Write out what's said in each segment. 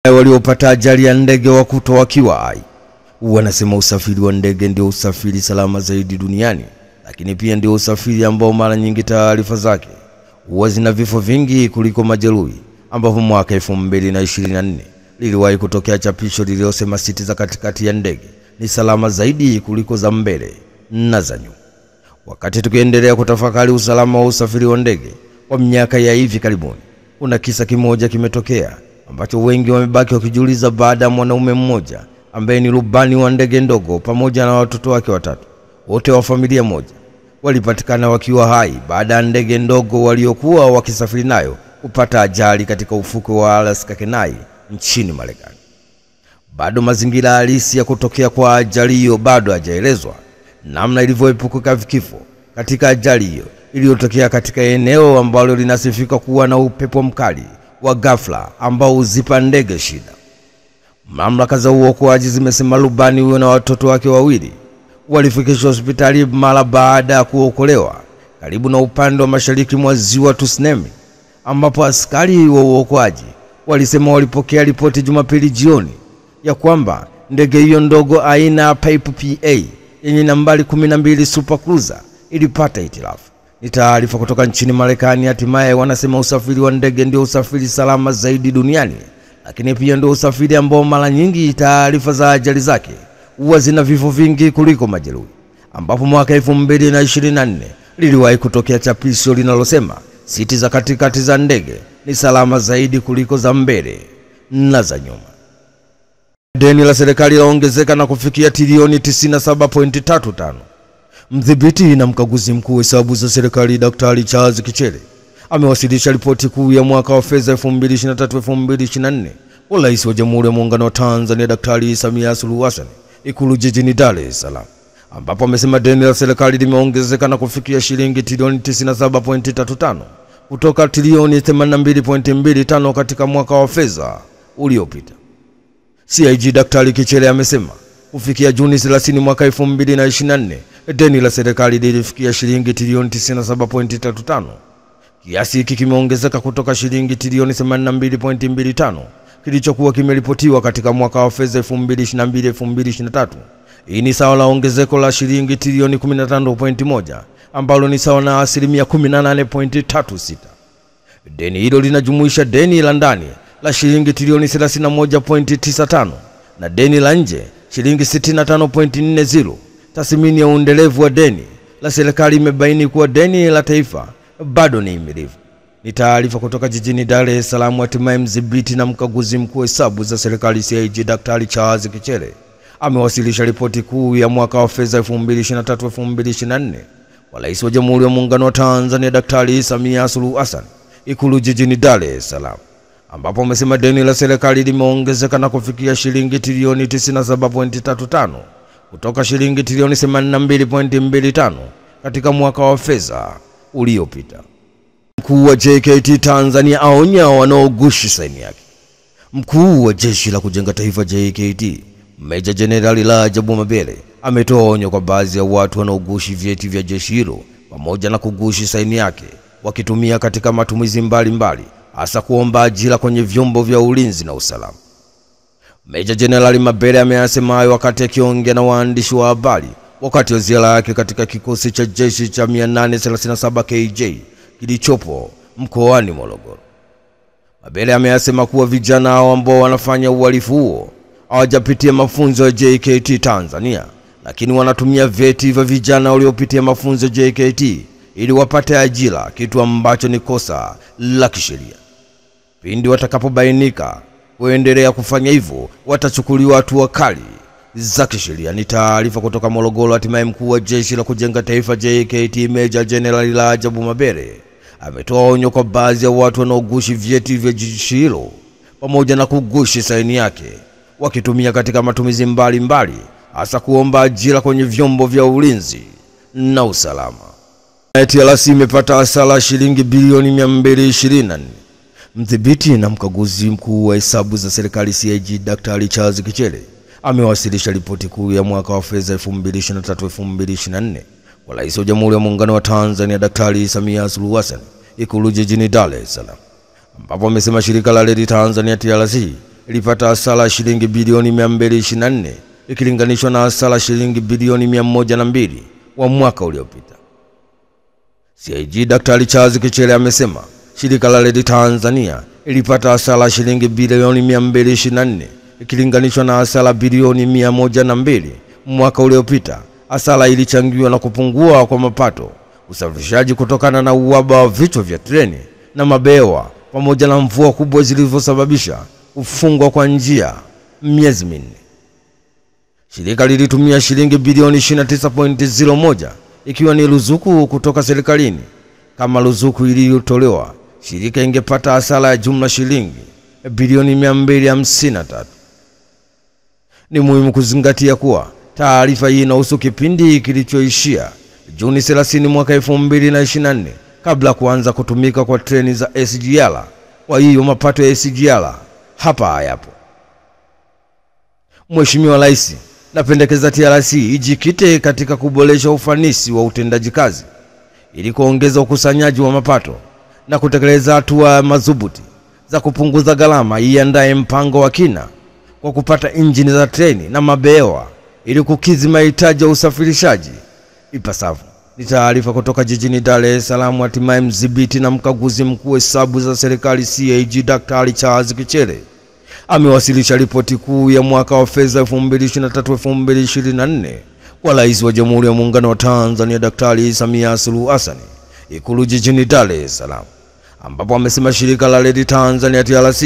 Waliopata ajali ya ndege wa kutoa wakiwa hai. Wanasema usafiri wa ndege ndio usafiri salama zaidi duniani, lakini pia ndio usafiri ambao mara nyingi taarifa zake huwa zina vifo vingi kuliko majeruhi, ambapo mwaka 2024 liliwahi kutokea chapisho lililosema siti za katikati ya ndege ni salama zaidi kuliko za mbele na za nyuma. Wakati tukiendelea kutafakari usalama wa usafiri wa ndege kwa miaka ya hivi karibuni, kuna kisa kimoja kimetokea ambacho wengi wamebaki wakijiuliza baada ya mwanaume mmoja ambaye ni rubani wa ndege ndogo pamoja na watoto wake watatu, wote wa familia moja, walipatikana wakiwa hai baada ya ndege ndogo waliokuwa wakisafiri nayo kupata ajali katika ufukwe wa Alaska Kenai nchini Marekani. Bado mazingira halisi ya kutokea kwa ajali hiyo bado hajaelezwa, namna ilivyoepuka kifo katika ajali hiyo iliyotokea katika eneo ambalo linasifika kuwa na upepo mkali wa ghafla ambao uzipa ndege shida. Mamlaka za uokoaji zimesema rubani huyo na watoto wake wawili walifikishwa hospitali mara baada ya kuokolewa karibu na upande wa mashariki mwa ziwa Tucson, ambapo askari wa uokoaji walisema walipokea ripoti Jumapili jioni ya kwamba ndege hiyo ndogo aina ya Piper PA yenye nambari 12 Super Cruiser ilipata hitilafu. Ni taarifa kutoka nchini Marekani. Hatimaye wanasema usafiri wa ndege ndio usafiri salama zaidi duniani, lakini pia ndio usafiri ambao mara nyingi taarifa za ajali zake huwa zina vifo vingi kuliko majeruhi, ambapo mwaka 2024 liliwahi kutokea chapisho linalosema siti za katikati za ndege ni salama zaidi kuliko za mbele na za nyuma. Deni la serikali laongezeka na kufikia trilioni 97.35. Mdhibiti na mkaguzi mkuu wa hesabu za serikali Daktari Charles Kichele amewasilisha ripoti kuu ya mwaka wa fedha 2023-2024 kwa Rais wa Jamhuri ya Muungano wa Tanzania Daktari Samia Suluhu Hassan Ikulu jijini Dar es Salaam, ambapo amesema deni la serikali limeongezeka na kufikia shilingi trilioni 97.35 kutoka trilioni 82.25 katika mwaka wa fedha uliopita. CIG Daktari Kichele amesema kufikia Juni 30 mwaka 2024 deni la serikali lilifikia shilingi trilioni 97.35. Kiasi hiki kimeongezeka kutoka shilingi trilioni 82.25 kilichokuwa kimeripotiwa katika mwaka wa fedha 2022-2023. Hii ni sawa na ongezeko la shilingi trilioni 15.1 ambalo ni sawa na 18.36%. Deni hilo linajumuisha deni la ndani la shilingi trilioni 31.95 na deni la nje shilingi 65.40. Tathmini ya uendelevu wa deni la serikali imebaini kuwa deni la taifa bado ni himilivu. Ni taarifa kutoka jijini Dar es Salaam. Hatimaye mdhibiti na mkaguzi mkuu wa hesabu za serikali CIG Daktari Charles Kichele amewasilisha ripoti kuu ya mwaka wa fedha 2023-2024 kwa Rais wa Jamhuri ya Muungano wa Tanzania Daktari Samia Suluhu Hassan Ikulu jijini Dar es Salaam, ambapo amesema deni la serikali limeongezeka na kufikia shilingi trilioni 97.35 kutoka shilingi trilioni 82.25 katika mwaka wa fedha uliopita. Mkuu wa JKT Tanzania aonya wanaogushi saini yake. Mkuu wa Jeshi la Kujenga Taifa JKT Meja Jenerali Rajabu Mabere ametoa onyo kwa baadhi ya watu wanaogushi vyeti vya jeshi hilo pamoja na kugushi saini yake wakitumia katika matumizi mbalimbali, hasa kuomba ajira kwenye vyombo vya ulinzi na usalama. Meja Jenerali Mabere ameyasema hayo wakati akiongea na waandishi wa habari wakati wa ziara yake katika kikosi cha jeshi cha 837 KJ kilichopo mkoani Morogoro. Mabere ameyasema kuwa vijana hao ambao wanafanya uhalifu huo hawajapitia mafunzo ya JKT Tanzania, lakini wanatumia vyeti vya vijana waliopitia mafunzo ya JKT ili wapate ajira, kitu ambacho ni kosa la kisheria. Pindi watakapobainika kuendelea kufanya hivyo, watachukuliwa hatua kali za kisheria. Ni taarifa kutoka Morogoro. Hatimaye mkuu wa Jeshi la Kujenga Taifa JKT Meja Jenerali Rajabu Mabere ametoa onyo kwa baadhi ya watu wanaogushi vyeti vya jeshi hilo pamoja na kugushi saini yake wakitumia katika matumizi mbalimbali, hasa kuomba ajira kwenye vyombo vya ulinzi na usalama. TLC imepata hasara shilingi bilioni 224. Mdhibiti na mkaguzi mkuu wa hesabu za serikali CIG Daktari Charles Kichele amewasilisha ripoti kuu ya mwaka wa fedha 2023-2024 kwa Rais wa Jamhuri ya Muungano wa Tanzania Daktari Samia Suluhu Hassan Ikulu jijini Dar es Salaam, ambapo amesema shirika la reli Tanzania TRC ilipata hasara shilingi bilioni 224 ikilinganishwa na hasara shilingi bilioni 102 wa mwaka uliopita. CAG Daktari Charles Kichere amesema shirika la reli Tanzania ilipata hasara shilingi bilioni 224 ikilinganishwa na hasara bilioni 102 mwaka uliopita. Hasara ilichangiwa na kupungua kwa mapato, usafirishaji kutokana na uhaba wa vichwa vya treni na mabewa, pamoja na mvua kubwa zilizosababisha kufungwa kwa njia miezi minne. Shirika lilitumia shilingi bilioni 29.01 ikiwa ni ruzuku kutoka serikalini. Kama ruzuku iliyotolewa, shirika ingepata hasara ya jumla shilingi bilioni 253. Ni muhimu kuzingatia kuwa taarifa hii inahusu kipindi kilichoishia Juni 30 mwaka 2024 kabla kuanza kutumika kwa treni za SGR. Kwa hiyo mapato ya SGR hapa hayapo. Mheshimiwa Rais, napendekeza TRC ijikite katika kuboresha ufanisi wa utendaji kazi ili kuongeza ukusanyaji wa mapato na kutekeleza hatua madhubuti za kupunguza gharama. Iandae mpango wa kina kwa kupata injini za treni na mabewa ili kukidhi mahitaji ya usafirishaji ipasavyo. Ni taarifa kutoka jijini Dar es Salaam. Hatimaye mdhibiti na mkaguzi mkuu hesabu za serikali CAG Daktari Charles Kichere amewasilisha ripoti kuu ya mwaka wa fedha 2023-2024 kwa Rais wa Jamhuri ya Muungano wa Tanzania Daktari Samia Suluhu Hassan Ikulu jijini Dar es Salaam, ambapo amesema shirika la reli Tanzania TRC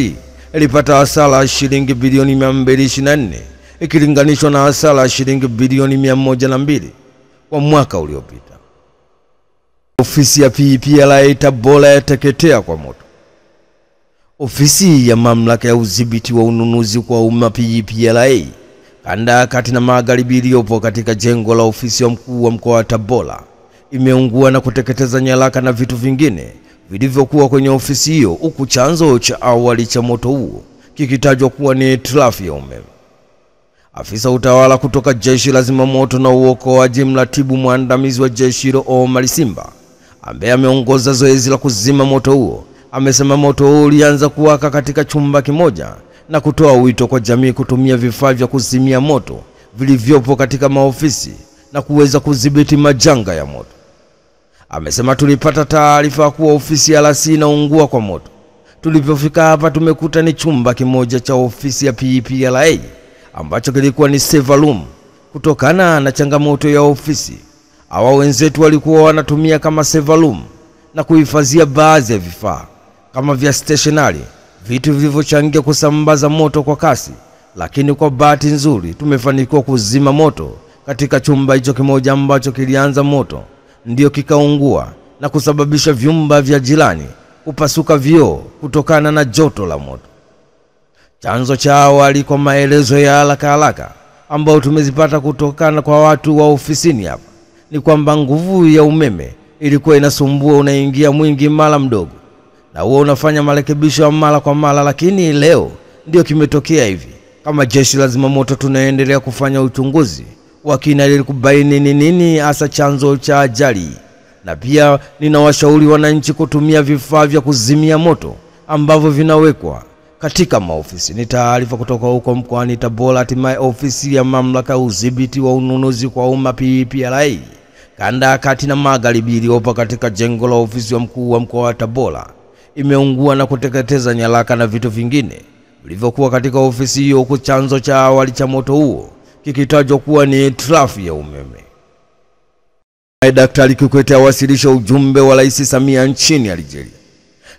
ilipata hasara shilingi bilioni 224 ikilinganishwa na hasara shilingi bilioni 102 kwa mwaka uliopita. Ofisi ya PPRA Tabora yateketea kwa moto. Ofisi ya mamlaka ya udhibiti wa ununuzi kwa umma PPRA kanda ya kati na magharibi iliyopo katika jengo la ofisi ya mkuu wa mkoa wa Tabora imeungua na kuteketeza nyaraka na vitu vingine vilivyokuwa kwenye ofisi hiyo, huku chanzo cha awali cha moto huo kikitajwa kuwa ni hitilafu ya umeme. Afisa utawala kutoka Jeshi la Zimamoto na Uokoaji, mratibu mwandamizi wa jeshi hilo Omar Simba, ambaye ameongoza zoezi la kuzima moto huo, amesema moto huo ulianza kuwaka katika chumba kimoja na kutoa wito kwa jamii kutumia vifaa vya kuzimia moto vilivyopo katika maofisi na kuweza kudhibiti majanga ya moto. Amesema tulipata taarifa kuwa ofisi ya RC inaungua kwa moto. Tulipofika hapa tumekuta ni chumba kimoja cha ofisi ya PPRA ambacho kilikuwa ni server room. Kutokana na changamoto ya ofisi, hawa wenzetu walikuwa wanatumia kama server room na kuhifadhia baadhi ya vifaa kama vya stationary, vitu vilivyochangia kusambaza moto kwa kasi, lakini kwa bahati nzuri tumefanikiwa kuzima moto katika chumba hicho kimoja ambacho kilianza moto ndio kikaungua na kusababisha vyumba vya jirani kupasuka vioo kutokana na joto la moto. Chanzo cha awali kwa maelezo ya haraka ambao tumezipata kutokana kwa watu wa ofisini hapa ni kwamba nguvu ya umeme ilikuwa inasumbua, unaingia mwingi mara mdogo na huo unafanya marekebisho ya mara kwa mara, lakini leo ndio kimetokea hivi. Kama Jeshi la Zimamoto tunaendelea kufanya uchunguzi wa kina ili kubaini ni nini hasa chanzo cha ajali, na pia ninawashauri wananchi kutumia vifaa vya kuzimia moto ambavyo vinawekwa katika maofisi. Ni taarifa kutoka huko mkoani Tabora. Hatimaye ofisi ya mamlaka ya udhibiti wa ununuzi kwa umma PPRA kanda ya kati na magharibi iliyopo katika jengo la ofisi ya mkuu wa mkoa wa Tabora imeungua na kuteketeza nyaraka na vitu vingine vilivyokuwa katika ofisi hiyo, huku chanzo cha awali cha moto huo kikitajwa kuwa ni hitilafu ya umeme. Daktari Kikwete awasilisha ujumbe wa Rais Samia nchini Algeria.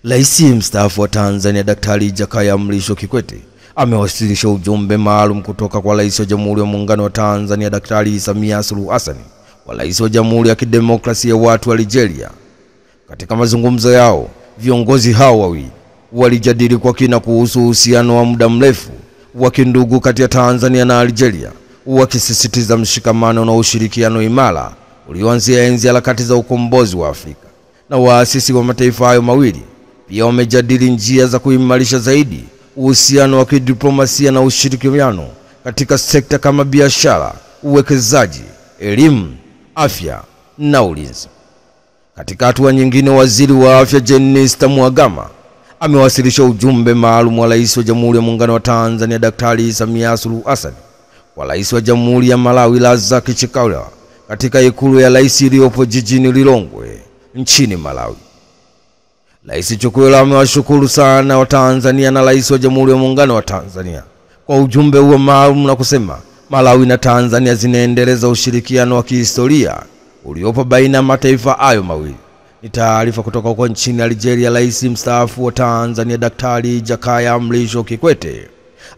Rais mstaafu wa Tanzania Daktari Jakaya Mrisho Kikwete amewasilisha ujumbe maalum kutoka kwa Rais wa Jamhuri ya Muungano wa Tanzania Daktari Samia Suluhu Hassan kwa Rais wa Jamhuri ya Kidemokrasia ya Watu wa Algeria. Katika mazungumzo yao, viongozi hao wawili walijadili kwa kina kuhusu uhusiano wa muda mrefu wa kindugu kati ya Tanzania na Algeria, wakisisitiza mshikamano na ushirikiano imara ulioanzia enzi harakati za ukombozi wa Afrika. Na waasisi wa mataifa hayo mawili pia wamejadili njia za kuimarisha zaidi uhusiano wa kidiplomasia na ushirikiano katika sekta kama biashara, uwekezaji, elimu, afya na ulinzi. Katika hatua nyingine, waziri wa afya Jenista Mhagama amewasilisha ujumbe maalum wa Rais wa Jamhuri ya Muungano wa Tanzania Daktari Samia Suluhu Hassan kwa Rais wa Jamhuri ya Malawi Lazarus Chakwera katika ikulu ya rais iliyopo jijini Lilongwe nchini Malawi. Rais Chakwera amewashukuru sana wa Tanzania na Rais wa Jamhuri ya Muungano wa Tanzania kwa ujumbe huo maalum na kusema Malawi na Tanzania zinaendeleza ushirikiano wa kihistoria uliopo baina ya mataifa hayo mawili. Ni taarifa kutoka kwa nchini Algeria. Rais mstaafu wa Tanzania Daktari Jakaya Mrisho Kikwete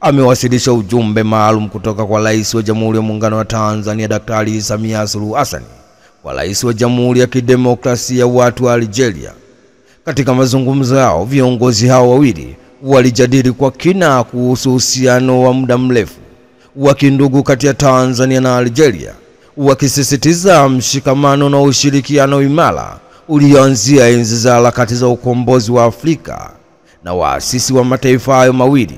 amewasilisha ujumbe maalum kutoka kwa Rais wa Jamhuri ya Muungano wa Tanzania Daktari Samia Suluhu Hassan kwa Rais wa Jamhuri ya Kidemokrasia ya Watu wa Algeria. Katika mazungumzo yao, viongozi hao wawili walijadili kwa kina kuhusu uhusiano wa muda mrefu wa kindugu kati ya Tanzania na Algeria, wakisisitiza mshikamano na ushirikiano imara ulioanzia enzi za harakati za ukombozi wa Afrika na waasisi wa mataifa hayo mawili.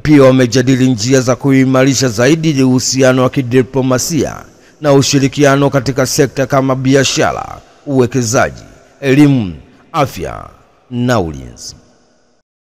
Pia wamejadili njia za kuimarisha zaidi uhusiano wa kidiplomasia na ushirikiano katika sekta kama biashara, uwekezaji, elimu, afya na ulinzi.